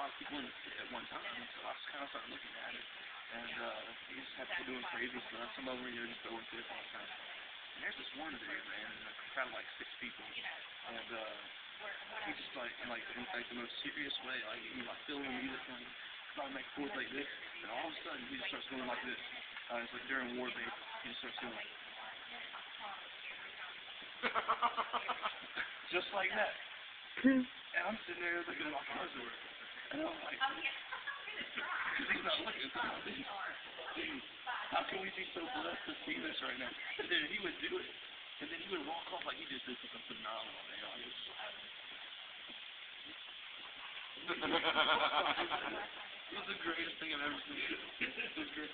lot of people in at one time, so I just kind of started looking at it, and you just have people doing crazy stuff. Some of them, just throwing fits all the time. And there's this one dude, man, in a crowd of like 6 people, and he just in the most serious way, like he's like filling the music and trying to make chords like this, and all of a sudden he just starts going like this. It's like during war, baby. He just starts going just like that. And I'm sitting there looking at my cousin, and I'm like, because he's not looking. How can we be so blessed to see this right now? And then he would do it, and then he would walk off like he just did something phenomenal, man. Like, it was the greatest thing I've ever seen. It was great.